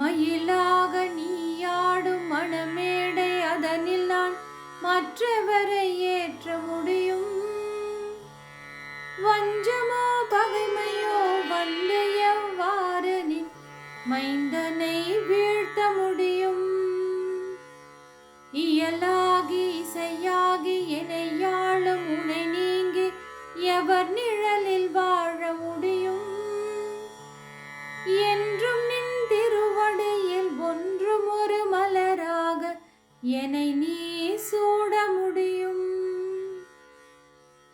மயிலாக நீயாடும் மணமேடை அதனில் நான் மற்றவரை ஏற்ற முடியும். வஞ்சமோ பகைமையோ வந்து எவ்வாறு நின் மைந்தனை வீழ்த்த முடியும். இயலாகி இசையாகி எனையாளும் உனை நீங்கி எவர் நிழலில் வாழ முடியும். என்றும் நின் திருவடியில் ஒன்றும் ஒரு மலராக என்னை நீ சூட முடியும்.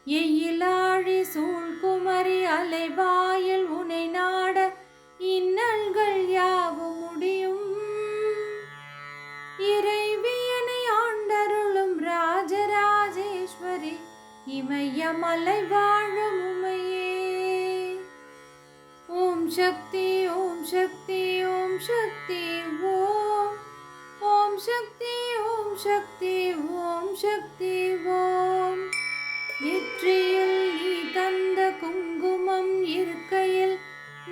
எயிலாழி சூழ்குமரி அலைவாயில் உனை நாட இன்னல்கள் யாவும் முடியும். இறைவியனை ஆண்டருளும் ராஜராஜேஸ்வரி இமயமலை வாழும் உமையே. ஓம் சக்தி ஓம் சக்தி ஓம் சக்தி ஓம். ஓம் சக்தி ஓம் சக்தி ஓம் சக்தி ஓம். நெற்றியில் நீ தந்த குங்குமம் இருக்கையில்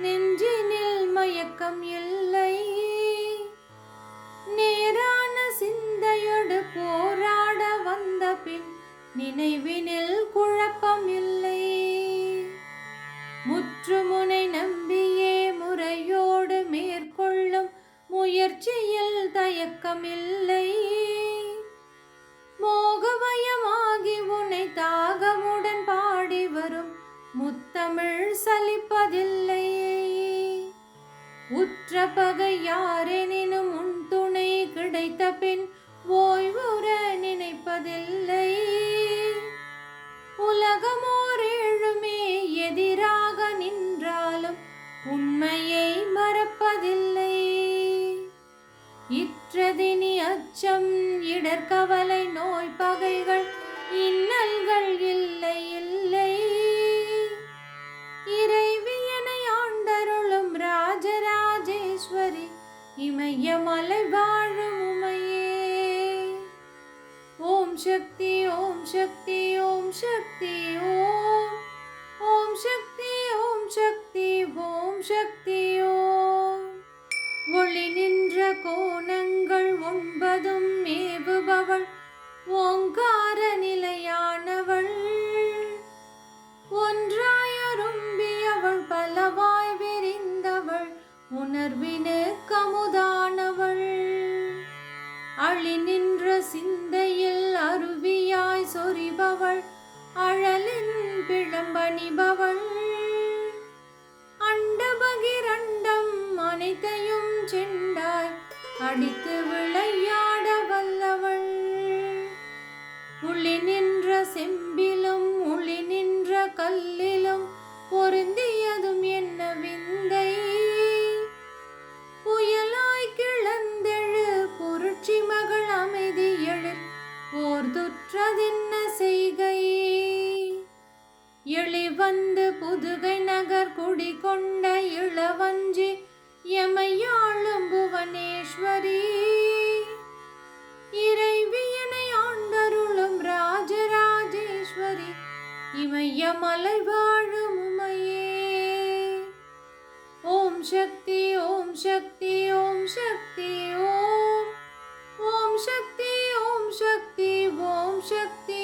நெஞ்சினில் மயக்கம் இல்லை. நேரான சிந்தையோடு போராட வந்த பின் நினைவினில் குழப்பம் இல்லை. முற்றுமுனை நம்பியே முறையோடு மேற்கொள்ளும் முயற்சியில் தயக்கம் இல்லை. மோகவயமாகி உன்னை தாகமுடன் பாடி வரும் முத்தமிழ் சலிப்பதில்லை. உற்ற பகை யாரெனினும் உன் துணை கிடைத்த பின் ஓய்வுற நினைப்பதில்லை. உலகமோர் ஏழுமே எதிராக நின்றாலும் உண்மையை மறப்பதில்லை. இற்றதினி அச்சம் இடர்கவலை நோய் பகைகள் இன்னல்கள் இல்லை இல்லை. இறைவியனை ஆண்டருளும் ராஜராஜேஸ்வரி இமயமலை வாழும் உமையே. ஓம் சக்தி ஓம் சக்தி ஓம் சக்தி ஓம். ஓம் சக்தி ஓம் சக்தி ஓம் சக்தி ஓம். ஒளி நின்ற கோணங்கள் ஒன்பதும் மேவுபவள் ஓங்கார நிலையானவள். ஒன்றாயரும்பியவள் பலவாய் விரிந்தவள் உணர்வினு கமுதானவள். அழி நின்ற சிந்தையில் அருவியாய் சொரிபவள் அழலின் பிழம்பணிபவள். அண்டபகிரண்டம் அனைத்தையும் செண்டாய் அடித்து விளையாட வல்லவள். உளி நின்ற செம்பிலும் உளி நின்ற கல்லிலும் பொருந்தியதும் என்ன விந்தை. புயலாய் கிளந்தெழு புரட்சி மகள் அமைதி எழில் போர் துற்றதென்ன செய்கை. எளிவந்து புதுகை நகர் குடிகொண்ட இளவஞ்சி எமையாளும் புவனேஸ்வரி. இறைவியனை ஆண்டருளும் ராஜராஜேஸ்வரி இமயமலை வாழும் உமையே. ஓம் சக்தி ஓம் சக்தி ஓம் சக்தி ஓம். ஓம் சக்தி ஓம் சக்தி ஓம் சக்தி